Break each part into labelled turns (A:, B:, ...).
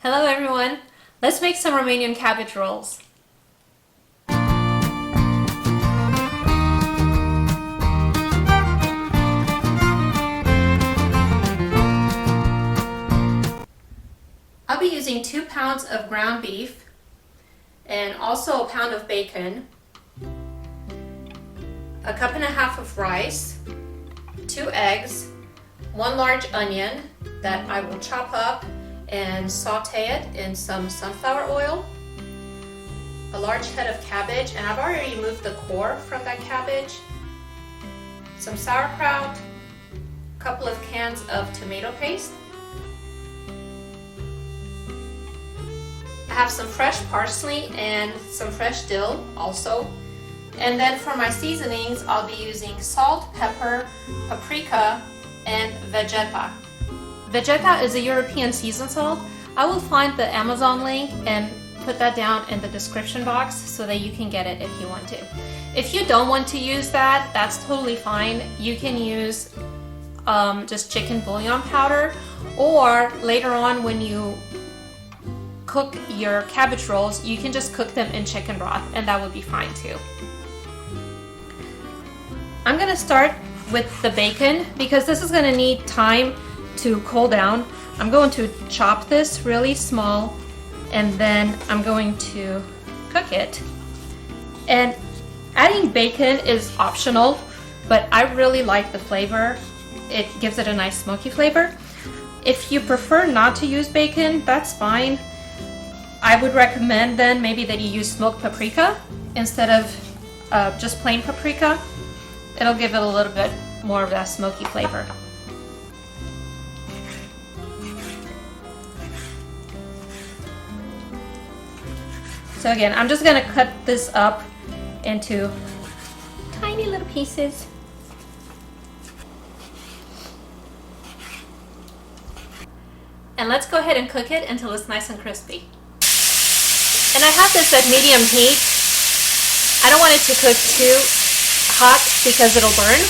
A: Hello everyone! Let's make some Romanian cabbage rolls. I'll be using 2 pounds of ground beef and also a pound of bacon, a cup and a half of rice, 2 eggs, 1 large onion that I will chop up and sauté it in some sunflower oil, a large head of cabbage, and I've already removed the core from that cabbage, some sauerkraut, a couple of cans of tomato paste. I have some fresh parsley and some fresh dill also. And then for my seasonings, I'll be using salt, pepper, paprika, and Vegeta. Vegeta is a European seasoned salt. I will find the Amazon link and put that down in the description box so that you can get it if you want to. If you don't want to use that, that's totally fine. You can use just chicken bouillon powder, or later on when you cook your cabbage rolls, you can just cook them in chicken broth and that would be fine too. I'm gonna start with the bacon because this is gonna need time to cool down. I'm going to chop this really small and then I'm going to cook it. And adding bacon is optional, but I really like the flavor. It gives it a nice smoky flavor. If you prefer not to use bacon, that's fine. I would recommend then maybe that you use smoked paprika instead of just plain paprika. It'll give it a little bit more of that smoky flavor. So again, I'm just gonna cut this up into tiny little pieces. And let's go ahead and cook it until it's nice and crispy. And I have this at medium heat. I don't want it to cook too hot because it'll burn.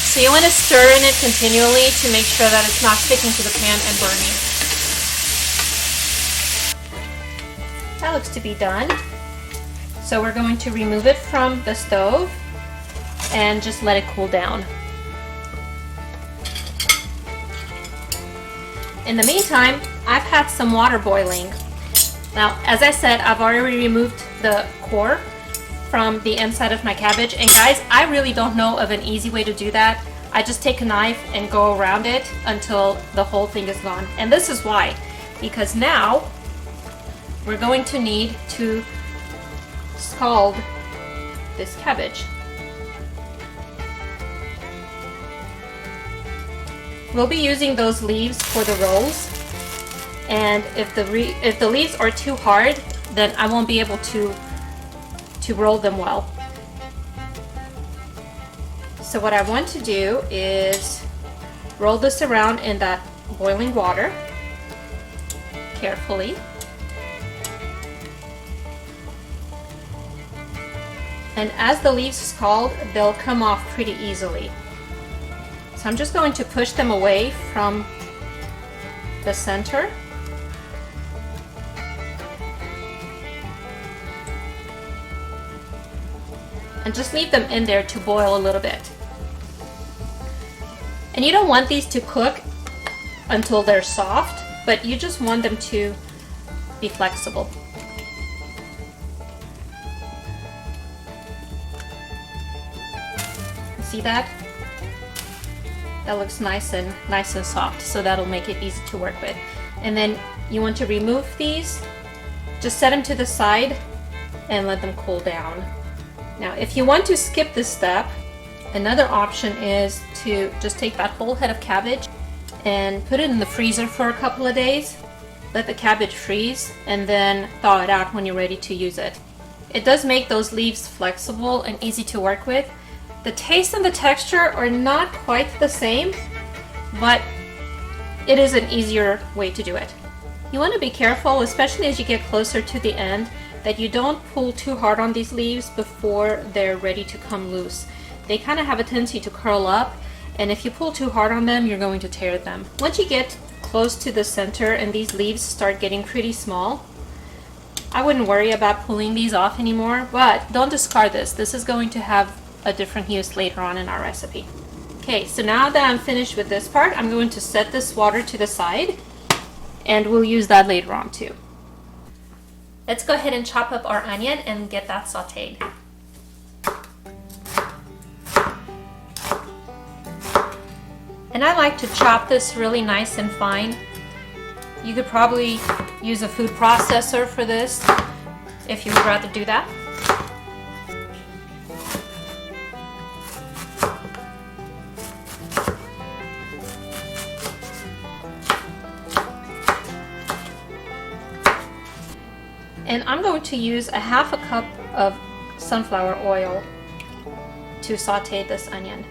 A: So you want to stir in it continually to make sure that it's not sticking to the pan and burning. That looks to be done. So we're going to remove it from the stove and just let it cool down. In the meantime, I've had some water boiling. Now, as I said, I've already removed the core from the inside of my cabbage. And guys, I really don't know of an easy way to do that. I just take a knife and go around it until the whole thing is gone. And this is why. Because now, we're going to need to scald this cabbage. We'll be using those leaves for the rolls. And if the leaves are too hard, then I won't be able to roll them well. So what I want to do is roll this around in that boiling water carefully. And as the leaves scald, they'll come off pretty easily. So I'm just going to push them away from the center. And just leave them in there to boil a little bit. And you don't want these to cook until they're soft, but you just want them to be flexible. See that? That looks nice and soft, so that'll make it easy to work with. And then you want to remove these, just set them to the side and let them cool down. Now, if you want to skip this step, another option is to just take that whole head of cabbage and put it in the freezer for a couple of days. Let the cabbage freeze and then thaw it out when you're ready to use it. It does make those leaves flexible and easy to work with. The taste and the texture are not quite the same, but it is an easier way to do it. You want to be careful, especially as you get closer to the end, that you don't pull too hard on these leaves before they're ready to come loose. They kind of have a tendency to curl up, and if you pull too hard on them, you're going to tear them. Once you get close to the center and these leaves start getting pretty small, I wouldn't worry about pulling these off anymore, but don't discard this. This is going to have a different use later on in our recipe. Okay, so now that I'm finished with this part, I'm going to set this water to the side and we'll use that later on too. Let's go ahead and chop up our onion and get that sauteed. And I like to chop this really nice and fine. You could probably use a food processor for this if you would rather do that. And I'm going to use a half a cup of sunflower oil to saute this onion.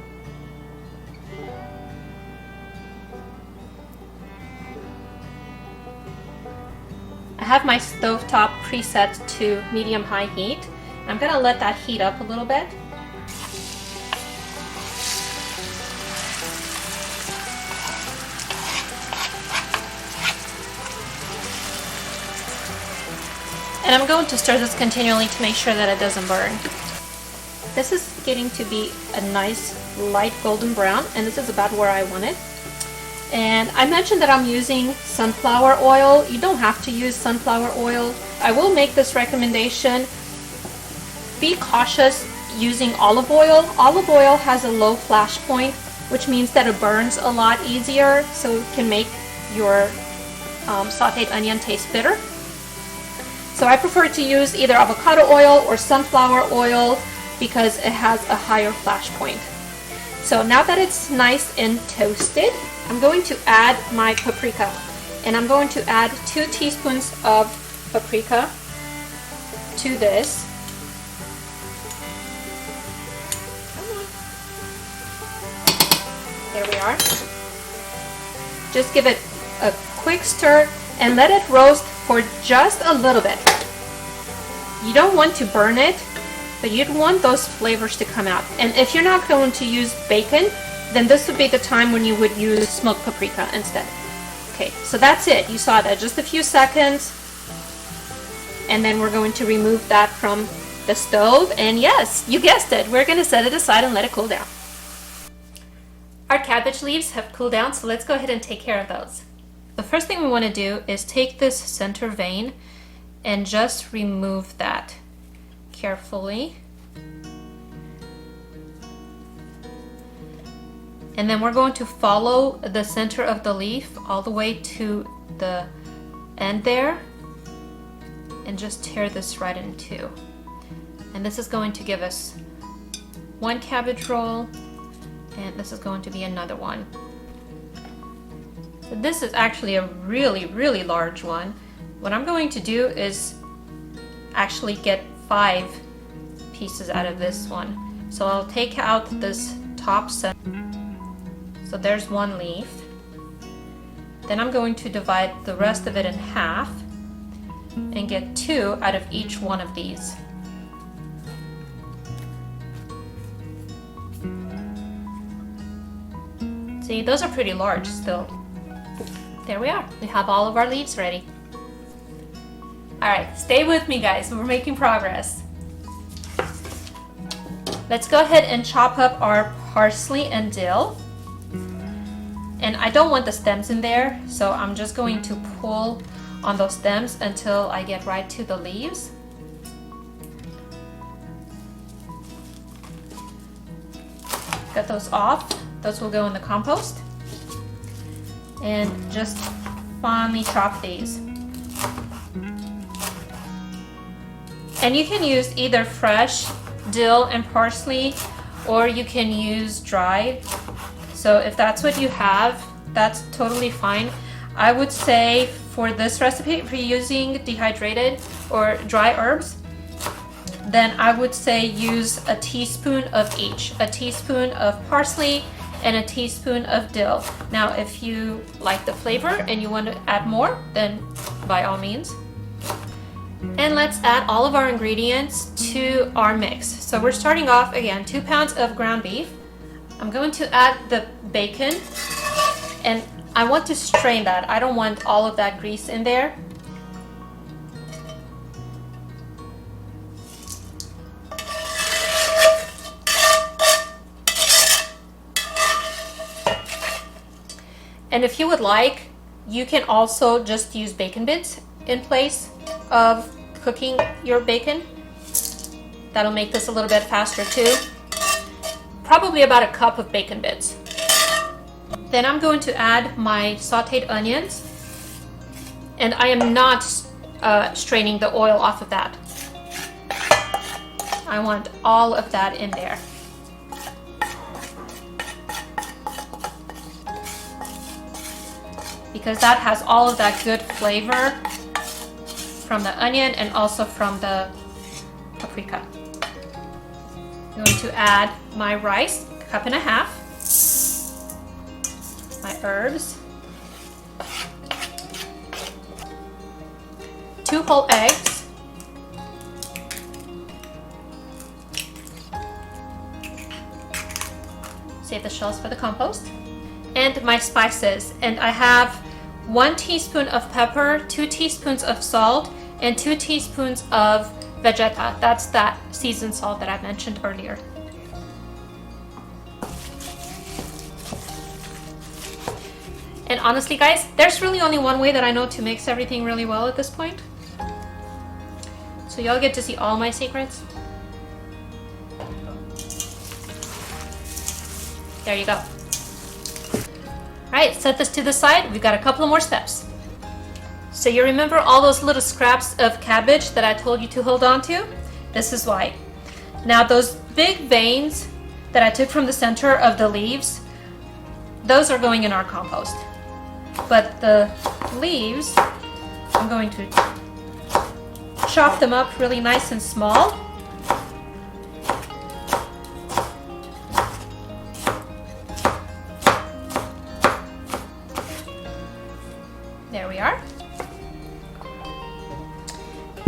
A: I have my stovetop preset to medium-high heat. I'm going to let that heat up a little bit. And I'm going to stir this continually to make sure that it doesn't burn. This is getting to be a nice light golden brown, and this is about where I want it. And I mentioned that I'm using sunflower oil. You don't have to use sunflower oil. I will make this recommendation. Be cautious using olive oil. Olive oil has a low flash point, which means that it burns a lot easier, so it can make your sauteed onion taste bitter. So I prefer to use either avocado oil or sunflower oil because it has a higher flash point. So now that it's nice and toasted, I'm going to add my paprika. And I'm going to add 2 teaspoons of paprika to this. There we are. Just give it a quick stir and let it roast for just a little bit. You don't want to burn it, but you'd want those flavors to come out. And if you're not going to use bacon, then this would be the time when you would use smoked paprika instead. Okay, so that's it. You saw that, just a few seconds. And then we're going to remove that from the stove. And yes, you guessed it, we're going to set it aside and let it cool down. Our cabbage leaves have cooled down, so let's go ahead and take care of those. The first thing we want to do is take this center vein and just remove that carefully. And then we're going to follow the center of the leaf all the way to the end there and just tear this right in two. And this is going to give us one cabbage roll, and this is going to be another one. So this is actually a really large one. What I'm going to do is actually get 5 pieces out of this one. So I'll take out this top center. So there's one leaf. Then I'm going to divide the rest of it in half and get 2 out of each one of these. See, those are pretty large still. There we are. We have all of our leaves ready. Alright, stay with me guys, we're making progress. Let's go ahead and chop up our parsley and dill. And I don't want the stems in there, so I'm just going to pull on those stems until I get right to the leaves. Get those off. Those will go in the compost. And just finely chop these. And you can use either fresh dill and parsley, or you can use dried. So if that's what you have, that's totally fine. I would say for this recipe, if you're using dehydrated or dry herbs, then I would say use a teaspoon of each. A teaspoon of parsley and a teaspoon of dill. Now if you like the flavor and you want to add more, then by all means. And let's add all of our ingredients to our mix. So we're starting off again, 2 pounds of ground beef. I'm going to add the bacon, and I want to strain that. I don't want all of that grease in there. And if you would like, you can also just use bacon bits in place of cooking your bacon. That'll make this a little bit faster too. Probably about a cup of bacon bits. Then I'm going to add my sautéed onions, and I am not straining the oil off of that. I want all of that in there. Because that has all of that good flavor from the onion and also from the paprika. I'm going to add my rice, 1.5 cups, my herbs, 2 whole eggs, save the shells for the compost, and my spices. And I have 1 teaspoon of pepper, 2 teaspoons of salt, and 2 teaspoons of Vegeta. That's that seasoned salt that I mentioned earlier. And honestly, guys, there's really only one way that I know to mix everything really well at this point. So y'all get to see all my secrets. There you go. Alright, set this to the side. We've got a couple of more steps. So you remember all those little scraps of cabbage that I told you to hold on to? This is why. Now those big veins that I took from the center of the leaves, those are going in our compost. But the leaves, I'm going to chop them up really nice and small. There we are.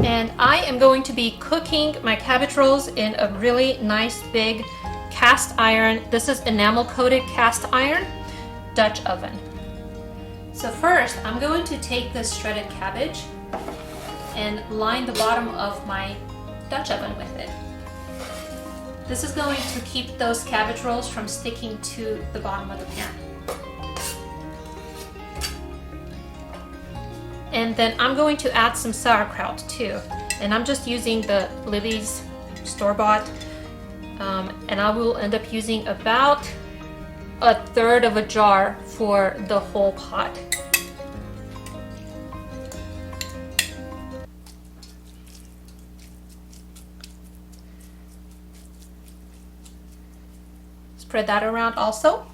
A: And I am going to be cooking my cabbage rolls in a really nice big cast iron. This is enamel coated cast iron Dutch oven. So first I'm going to take this shredded cabbage and line the bottom of my Dutch oven with it. This is going to keep those cabbage rolls from sticking to the bottom of the pan. And then I'm going to add some sauerkraut too. And I'm just using the Lily's store-bought. And I will end up using about 1/3 of a jar for the whole pot. Spread that around also.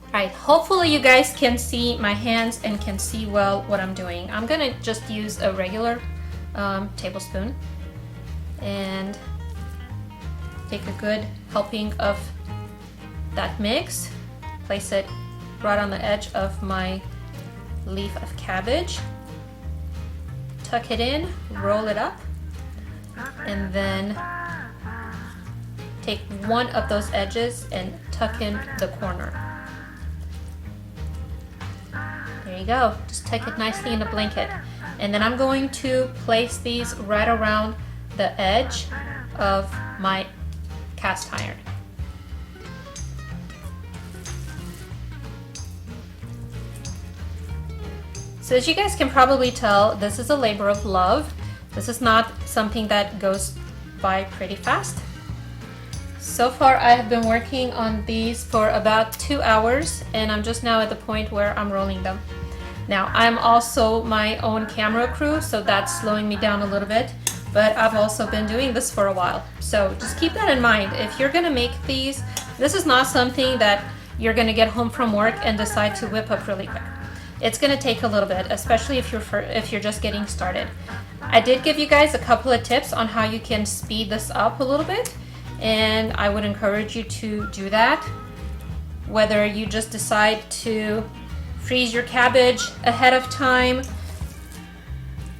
A: Alright, hopefully you guys can see my hands and can see well what I'm doing. I'm gonna just use a regular tablespoon and take a good helping of that mix, place it right on the edge of my leaf of cabbage, tuck it in, roll it up, and then take one of those edges and tuck in the corner. There you go, just tuck it nicely in a blanket. And then I'm going to place these right around the edge of my cast iron. So as you guys can probably tell, this is a labor of love. This is not something that goes by pretty fast. So far I have been working on these for about 2 hours, and I'm just now at the point where I'm rolling them. Now I'm also my own camera crew, so that's slowing me down a little bit, but I've also been doing this for a while. So just keep that in mind. If you're gonna make these, this is not something that you're gonna get home from work and decide to whip up really quick. It's gonna take a little bit, especially if you're just getting started. I did give you guys a couple of tips on how you can speed this up a little bit, and I would encourage you to do that. Whether you just decide to freeze your cabbage ahead of time,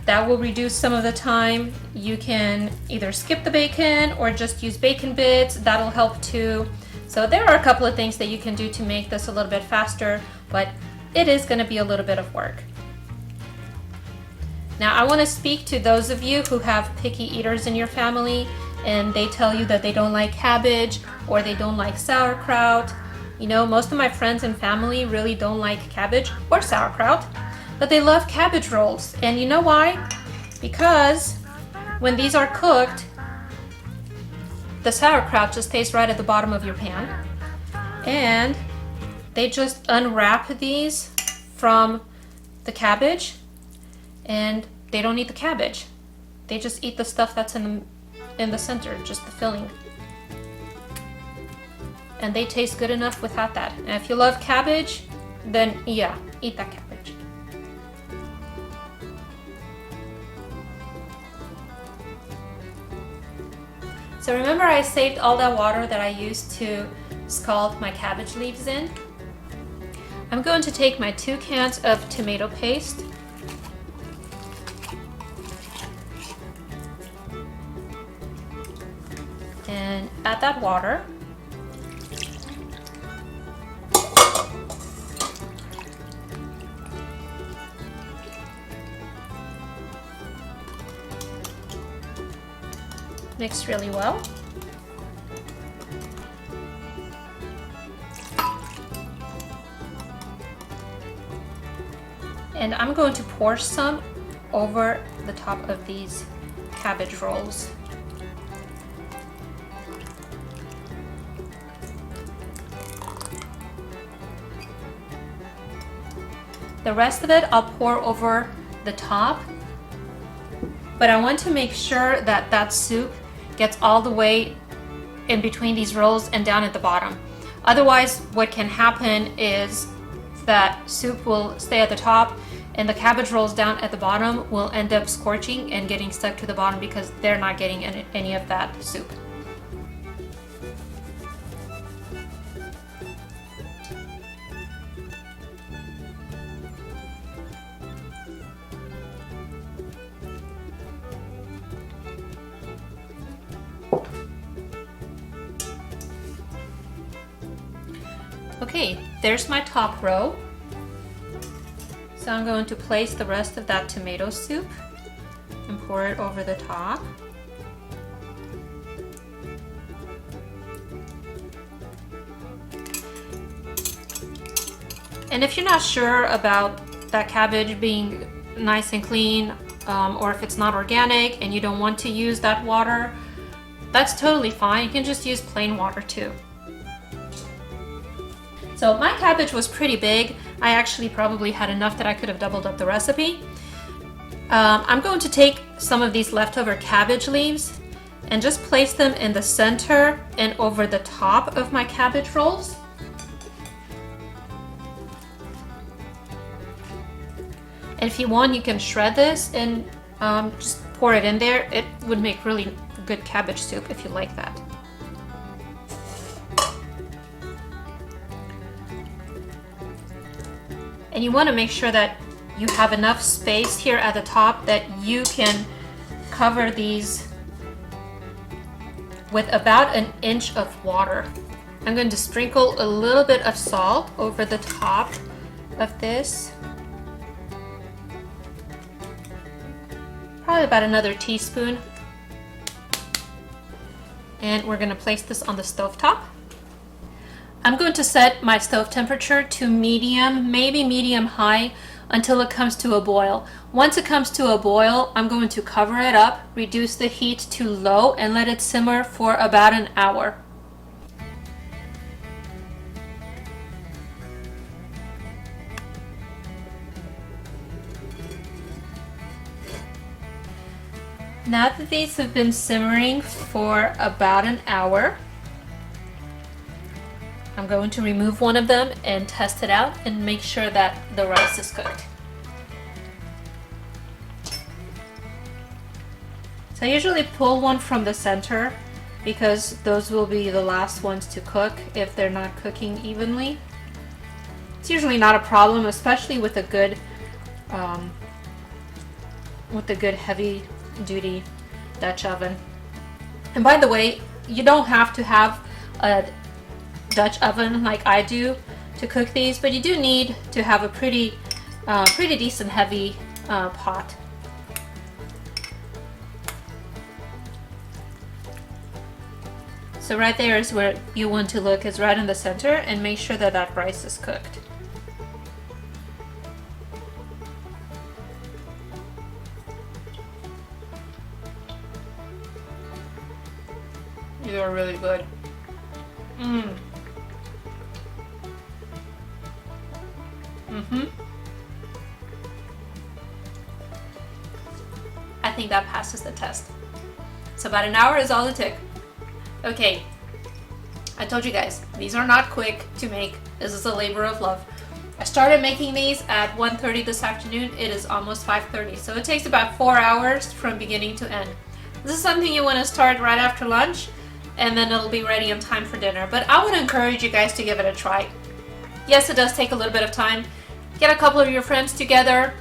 A: that will reduce some of the time. You can either skip the bacon or just use bacon bits, that'll help too. So there are a couple of things that you can do to make this a little bit faster, but it is going to be a little bit of work. Now I want to speak to those of you who have picky eaters in your family and they tell you that they don't like cabbage or they don't like sauerkraut. You know, most of my friends and family really don't like cabbage or sauerkraut, but they love cabbage rolls. And you know why? Because when these are cooked, the sauerkraut just stays right at the bottom of your pan. And they just unwrap these from the cabbage and they don't eat the cabbage. They just eat the stuff that's in the center, just the filling. And they taste good enough without that. And if you love cabbage, then yeah, eat that cabbage. So remember I saved all that water that I used to scald my cabbage leaves in? I'm going to take my 2 cans of tomato paste and add that water. Mix really well. And I'm going to pour some over the top of these cabbage rolls. The rest of it I'll pour over the top, but I want to make sure that that soup gets all the way in between these rolls and down at the bottom. Otherwise, what can happen is that soup will stay at the top and the cabbage rolls down at the bottom will end up scorching and getting stuck to the bottom because they're not getting any of that soup. Okay, there's my top row. So I'm going to place the rest of that tomato soup and pour it over the top. And if you're not sure about that cabbage being nice and clean, or if it's not organic and you don't want to use that water, that's totally fine. You can just use plain water too. So my cabbage was pretty big. I actually probably had enough that I could have doubled up the recipe. I'm going to take some of these leftover cabbage leaves and just place them in the center and over the top of my cabbage rolls. And if you want, you can shred this and just pour it in there. It would make really good cabbage soup if you like that. And you want to make sure that you have enough space here at the top that you can cover these with about an inch of water. I'm going to sprinkle a little bit of salt over the top of this. Probably about another teaspoon. And we're going to place this on the stovetop. I'm going to set my stove temperature to medium, maybe medium high, until it comes to a boil. Once it comes to a boil, I'm going to cover it up, reduce the heat to low, and let it simmer for about an hour. Now that these have been simmering for about an hour, I'm going to remove one of them and test it out and make sure that the rice is cooked. So I usually pull one from the center because those will be the last ones to cook if they're not cooking evenly. It's usually not a problem, especially with a good heavy duty Dutch oven. And by the way, you don't have to have a Dutch oven like I do to cook these, but you do need to have a pretty decent heavy pot. So right there is where you want to look, is right in the center, and make sure that that rice is cooked. These are really good. I think that passes the test. So about an hour is all it took. Okay, I told you guys, these are not quick to make. This is a labor of love. I started making these at 1:30 this afternoon. It is almost 5:30, so it takes about 4 hours from beginning to end. This is something you want to start right after lunch, and then it'll be ready in time for dinner. But I would encourage you guys to give it a try. Yes, it does take a little bit of time. Get a couple of your friends together,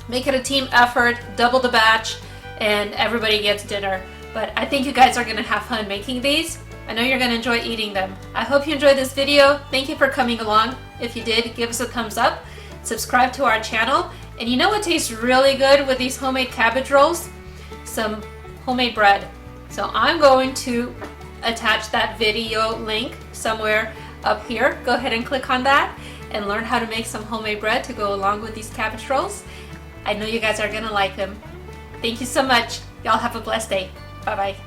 A: make it a team effort, double the batch, and everybody gets dinner. But I think you guys are going to have fun making these. I know you're going to enjoy eating them. I hope you enjoyed this video. Thank you for coming along. If you did, give us a thumbs up. Subscribe to our channel. And you know what tastes really good with these homemade cabbage rolls? Some homemade bread. So I'm going to attach that video link somewhere up here. Go ahead and click on that and learn how to make some homemade bread to go along with these cabbage rolls. I know you guys are going to like them. Thank you so much. Y'all have a blessed day. Bye-bye.